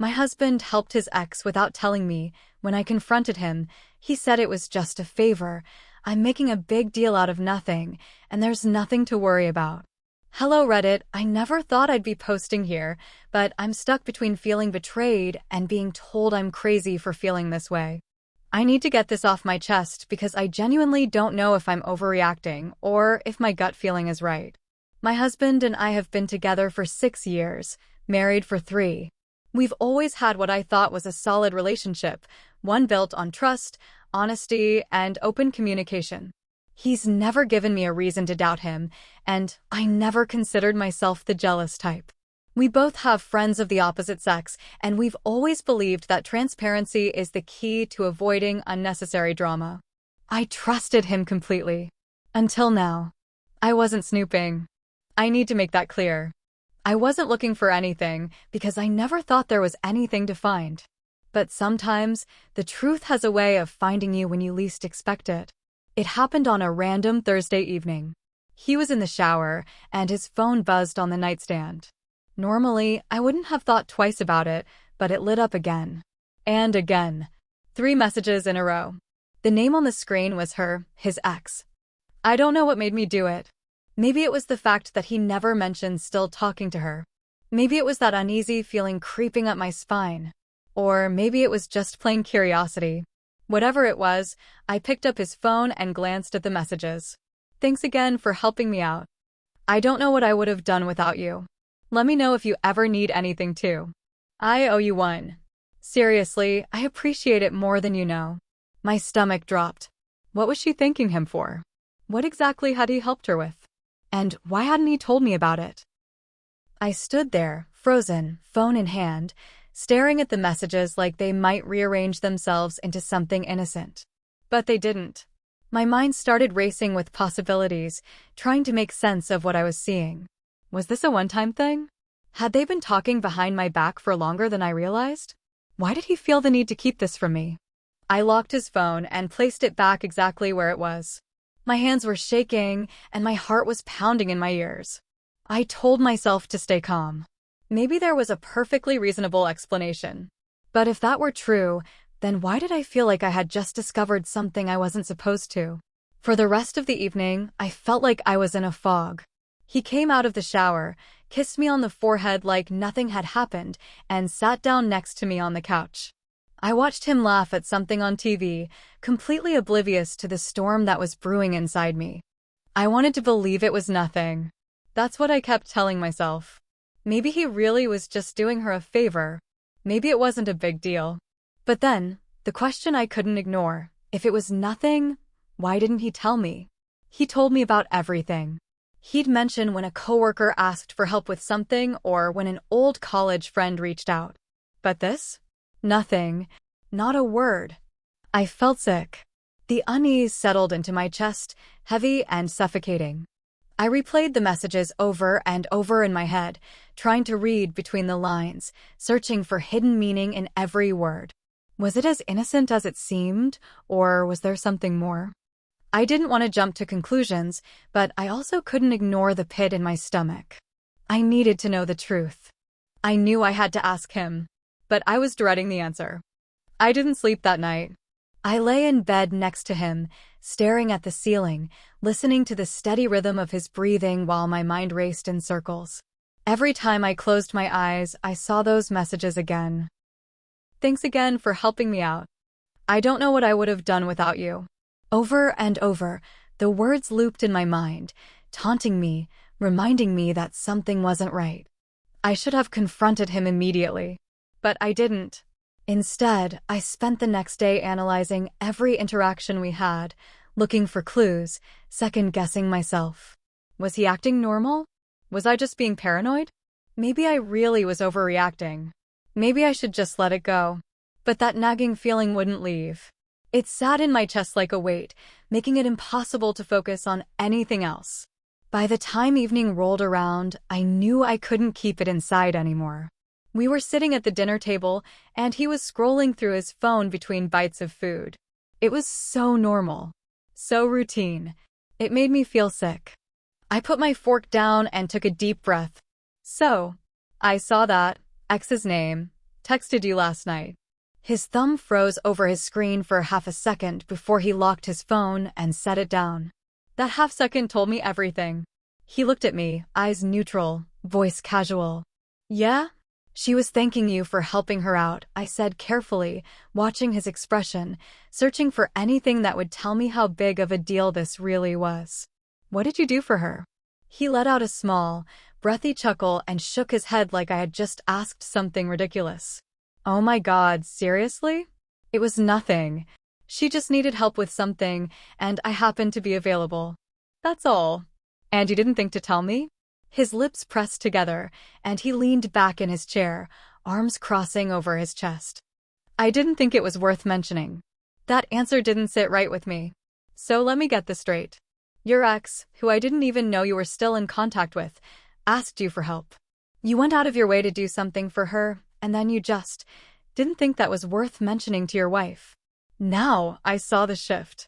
My husband helped his ex without telling me. When I confronted him, he said it was just a favor. I'm making a big deal out of nothing, and there's nothing to worry about. Hello Reddit, I never thought I'd be posting here, but I'm stuck between feeling betrayed and being told I'm crazy for feeling this way. I need to get this off my chest because I genuinely don't know if I'm overreacting or if my gut feeling is right. My husband and I have been together for 6 years, married for 3. We've always had what I thought was a solid relationship, one built on trust, honesty, and open communication. He's never given me a reason to doubt him, and I never considered myself the jealous type. We both have friends of the opposite sex, and we've always believed that transparency is the key to avoiding unnecessary drama. I trusted him completely. Until now. I wasn't snooping. I need to make that clear. I wasn't looking for anything because I never thought there was anything to find. But sometimes, the truth has a way of finding you when you least expect it. It happened on a random Thursday evening. He was in the shower, and his phone buzzed on the nightstand. Normally, I wouldn't have thought twice about it, but it lit up again. And again. 3 messages in a row. The name on the screen was his ex. I don't know what made me do it. Maybe it was the fact that he never mentioned still talking to her. Maybe it was that uneasy feeling creeping up my spine. Or maybe it was just plain curiosity. Whatever it was, I picked up his phone and glanced at the messages. Thanks again for helping me out. I don't know what I would have done without you. Let me know if you ever need anything too. I owe you one. Seriously, I appreciate it more than you know. My stomach dropped. What was she thanking him for? What exactly had he helped her with? And why hadn't he told me about it? I stood there, frozen, phone in hand, staring at the messages like they might rearrange themselves into something innocent. But they didn't. My mind started racing with possibilities, trying to make sense of what I was seeing. Was this a one-time thing? Had they been talking behind my back for longer than I realized? Why did he feel the need to keep this from me? I locked his phone and placed it back exactly where it was. My hands were shaking, and my heart was pounding in my ears. I told myself to stay calm. Maybe there was a perfectly reasonable explanation. But if that were true, then why did I feel like I had just discovered something I wasn't supposed to? For the rest of the evening, I felt like I was in a fog. He came out of the shower, kissed me on the forehead like nothing had happened, and sat down next to me on the couch. I watched him laugh at something on TV, completely oblivious to the storm that was brewing inside me. I wanted to believe it was nothing. That's what I kept telling myself. Maybe he really was just doing her a favor. Maybe it wasn't a big deal. But then, the question I couldn't ignore, if it was nothing, why didn't he tell me? He told me about everything. He'd mention when a coworker asked for help with something or when an old college friend reached out. But this? Nothing. Not a word. I felt sick. The unease settled into my chest, heavy and suffocating. I replayed the messages over and over in my head, trying to read between the lines, searching for hidden meaning in every word. Was it as innocent as it seemed, or was there something more? I didn't want to jump to conclusions, but I also couldn't ignore the pit in my stomach. I needed to know the truth. I knew I had to ask him, but I was dreading the answer. I didn't sleep that night. I lay in bed next to him, staring at the ceiling, listening to the steady rhythm of his breathing while my mind raced in circles. Every time I closed my eyes, I saw those messages again. Thanks again for helping me out. I don't know what I would have done without you. Over and over, the words looped in my mind, taunting me, reminding me that something wasn't right. I should have confronted him immediately. But I didn't. Instead, I spent the next day analyzing every interaction we had, looking for clues, second-guessing myself. Was he acting normal? Was I just being paranoid? Maybe I really was overreacting. Maybe I should just let it go. But that nagging feeling wouldn't leave. It sat in my chest like a weight, making it impossible to focus on anything else. By the time evening rolled around, I knew I couldn't keep it inside anymore. We were sitting at the dinner table, and he was scrolling through his phone between bites of food. It was so normal. So routine. It made me feel sick. I put my fork down and took a deep breath. So, I saw that, ex's name, Texted you last night. His thumb froze over his screen for half a second before he locked his phone and set it down. That half second told me everything. He looked at me, eyes neutral, voice casual. Yeah? She was thanking you for helping her out, I said carefully, watching his expression, searching for anything that would tell me how big of a deal this really was. What did you do for her? He let out a small, breathy chuckle and shook his head like I had just asked something ridiculous. Oh my God, seriously? It was nothing. She just needed help with something, and I happened to be available. That's all. And you didn't think to tell me? His lips pressed together, and he leaned back in his chair, arms crossing over his chest. I didn't think it was worth mentioning. That answer didn't sit right with me. So let me get this straight. Your ex, who I didn't even know you were still in contact with, asked you for help. You went out of your way to do something for her, and then you just didn't think that was worth mentioning to your wife. Now I saw the shift.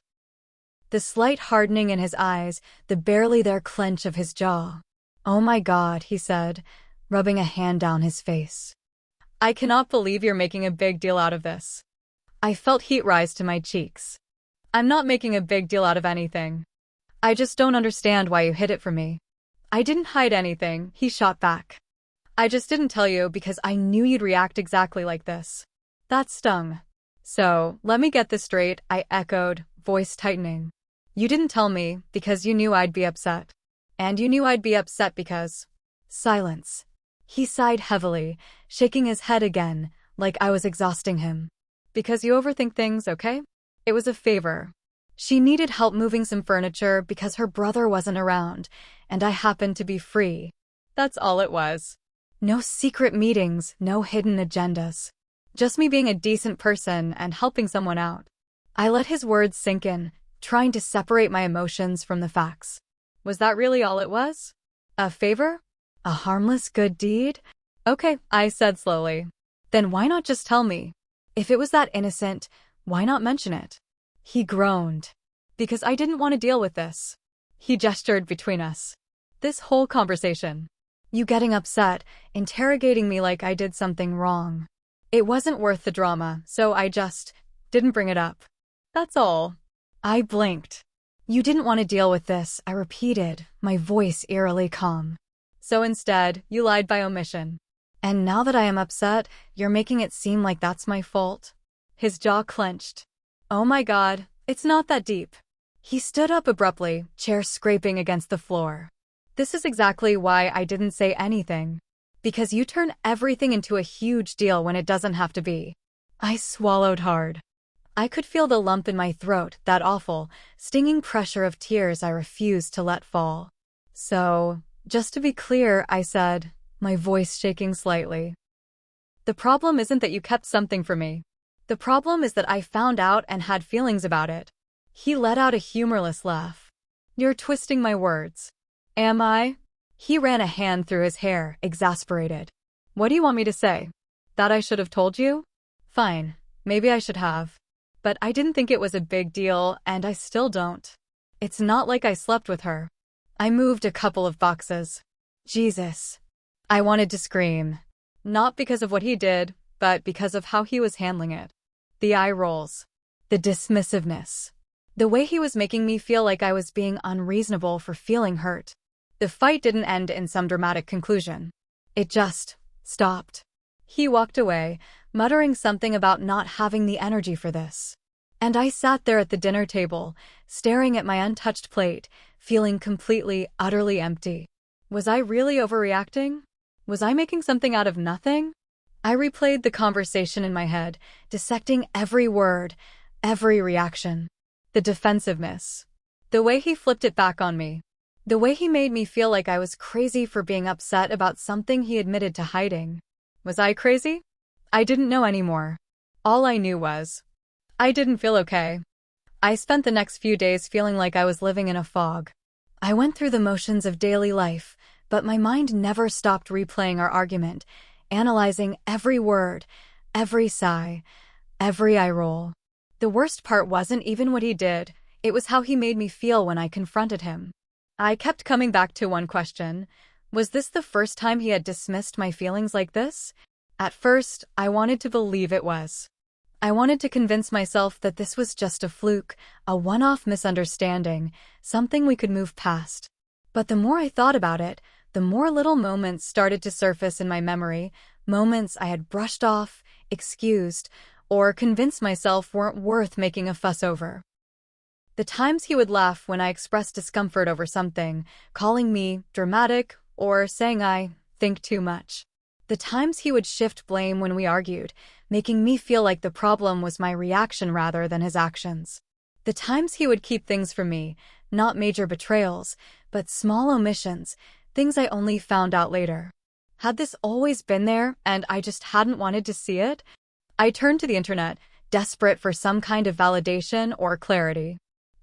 The slight hardening in his eyes, the barely there clench of his jaw. Oh my God, he said, rubbing a hand down his face. I cannot believe you're making a big deal out of this. I felt heat rise to my cheeks. I'm not making a big deal out of anything. I just don't understand why you hid it from me. I didn't hide anything, he shot back. I just didn't tell you because I knew you'd react exactly like this. That stung. So, let me get this straight, I echoed, voice tightening. You didn't tell me because you knew I'd be upset. And you knew I'd be upset because… Silence. He sighed heavily, shaking his head again, like I was exhausting him. Because you overthink things, okay? It was a favor. She needed help moving some furniture because her brother wasn't around, and I happened to be free. That's all it was. No secret meetings, no hidden agendas. Just me being a decent person and helping someone out. I let his words sink in, trying to separate my emotions from the facts. Was that really all it was? A favor? A harmless good deed? Okay, I said slowly. Then why not just tell me? If it was that innocent, why not mention it? He groaned. Because I didn't want to deal with this. He gestured between us. This whole conversation. You getting upset, interrogating me like I did something wrong. It wasn't worth the drama, so I just didn't bring it up. That's all. I blinked. You didn't want to deal with this, I repeated, my voice eerily calm. So instead, you lied by omission. And now that I am upset, you're making it seem like that's my fault. His jaw clenched. Oh my God, it's not that deep. He stood up abruptly, chair scraping against the floor. This is exactly why I didn't say anything. Because you turn everything into a huge deal when it doesn't have to be. I swallowed hard. I could feel the lump in my throat, that awful, stinging pressure of tears I refused to let fall. So, just to be clear, I said, my voice shaking slightly. The problem isn't that you kept something from me. The problem is that I found out and had feelings about it. He let out a humorless laugh. You're twisting my words. Am I? He ran a hand through his hair, exasperated. What do you want me to say? That I should have told you? Fine, maybe I should have. But I didn't think it was a big deal, and I still don't. It's not like I slept with her. I moved a couple of boxes. Jesus. I wanted to scream. Not because of what he did, but because of how he was handling it. The eye rolls. The dismissiveness. The way he was making me feel like I was being unreasonable for feeling hurt. The fight didn't end in some dramatic conclusion. It just stopped. He walked away, muttering something about not having the energy for this. And I sat there at the dinner table, staring at my untouched plate, feeling completely, utterly empty. Was I really overreacting? Was I making something out of nothing? I replayed the conversation in my head, dissecting every word, every reaction. The defensiveness. The way he flipped it back on me. The way he made me feel like I was crazy for being upset about something he admitted to hiding. Was I crazy? I didn't know anymore. All I knew was, I didn't feel okay. I spent the next few days feeling like I was living in a fog. I went through the motions of daily life, but my mind never stopped replaying our argument, analyzing every word, every sigh, every eye roll. The worst part wasn't even what he did, it was how he made me feel when I confronted him. I kept coming back to one question. Was this the first time he had dismissed my feelings like this? At first, I wanted to believe it was. I wanted to convince myself that this was just a fluke, a one-off misunderstanding, something we could move past. But the more I thought about it, the more little moments started to surface in my memory, moments I had brushed off, excused, or convinced myself weren't worth making a fuss over. The times he would laugh when I expressed discomfort over something, calling me dramatic or saying I think too much. The times he would shift blame when we argued, making me feel like the problem was my reaction rather than his actions. The times he would keep things from me, not major betrayals, but small omissions, things I only found out later. Had this always been there and I just hadn't wanted to see it? I turned to the internet, desperate for some kind of validation or clarity.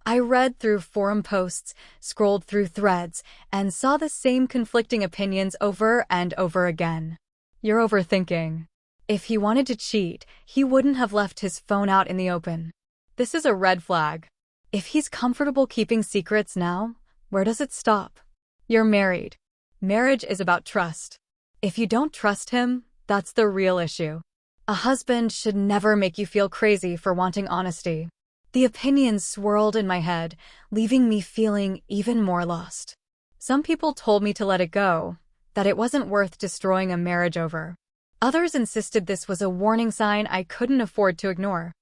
I read through forum posts, scrolled through threads, and saw the same conflicting opinions over and over again. You're overthinking. If he wanted to cheat, he wouldn't have left his phone out in the open. This is a red flag. If he's comfortable keeping secrets now, where does it stop? You're married. Marriage is about trust. If you don't trust him, that's the real issue. A husband should never make you feel crazy for wanting honesty. The opinions swirled in my head, leaving me feeling even more lost. Some people told me to let it go, that it wasn't worth destroying a marriage over. Others insisted this was a warning sign I couldn't afford to ignore.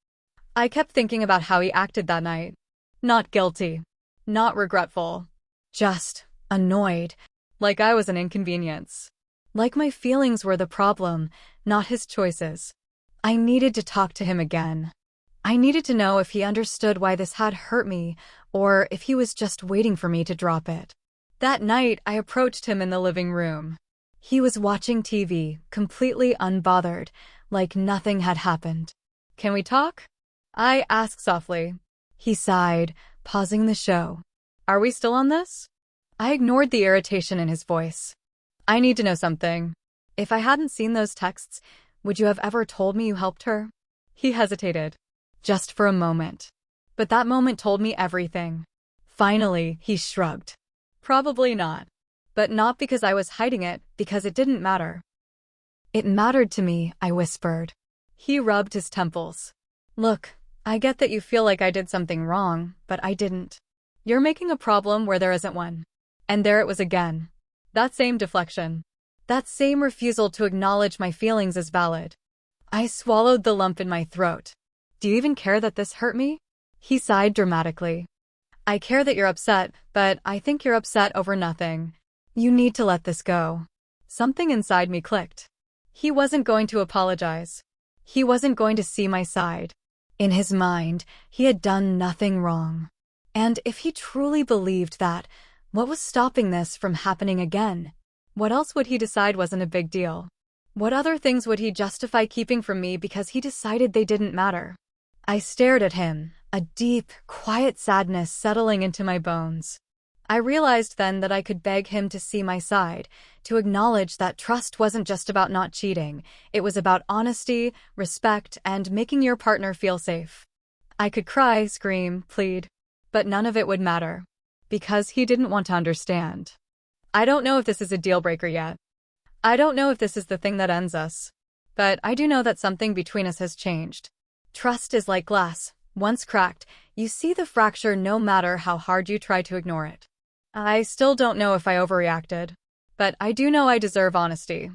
I kept thinking about how he acted that night. Not guilty. Not regretful. Just annoyed. Like I was an inconvenience. Like my feelings were the problem, not his choices. I needed to talk to him again. I needed to know if he understood why this had hurt me, or if he was just waiting for me to drop it. That night, I approached him in the living room. He was watching TV, completely unbothered, like nothing had happened. "Can we talk?" I asked softly. He sighed, pausing the show. "Are we still on this?" I ignored the irritation in his voice. "I need to know something. If I hadn't seen those texts, would you have ever told me you helped her?" He hesitated. Just for a moment. But that moment told me everything. Finally, he shrugged. "Probably not. But not because I was hiding it, because it didn't matter." "It mattered to me," I whispered. He rubbed his temples. "Look, I get that you feel like I did something wrong, but I didn't. You're making a problem where there isn't one." And there it was again. That same deflection. That same refusal to acknowledge my feelings as valid. I swallowed the lump in my throat. "Do you even care that this hurt me?" He sighed dramatically. "I care that you're upset, but I think you're upset over nothing. You need to let this go." Something inside me clicked. He wasn't going to apologize. He wasn't going to see my side. In his mind, he had done nothing wrong. And if he truly believed that, what was stopping this from happening again? What else would he decide wasn't a big deal? What other things would he justify keeping from me because he decided they didn't matter? I stared at him, a deep, quiet sadness settling into my bones. I realized then that I could beg him to see my side, to acknowledge that trust wasn't just about not cheating, it was about honesty, respect, and making your partner feel safe. I could cry, scream, plead, but none of it would matter. Because he didn't want to understand. I don't know if this is a deal breaker yet. I don't know if this is the thing that ends us. But I do know that something between us has changed. Trust is like glass. Once cracked, you see the fracture no matter how hard you try to ignore it. I still don't know if I overreacted. But I do know I deserve honesty.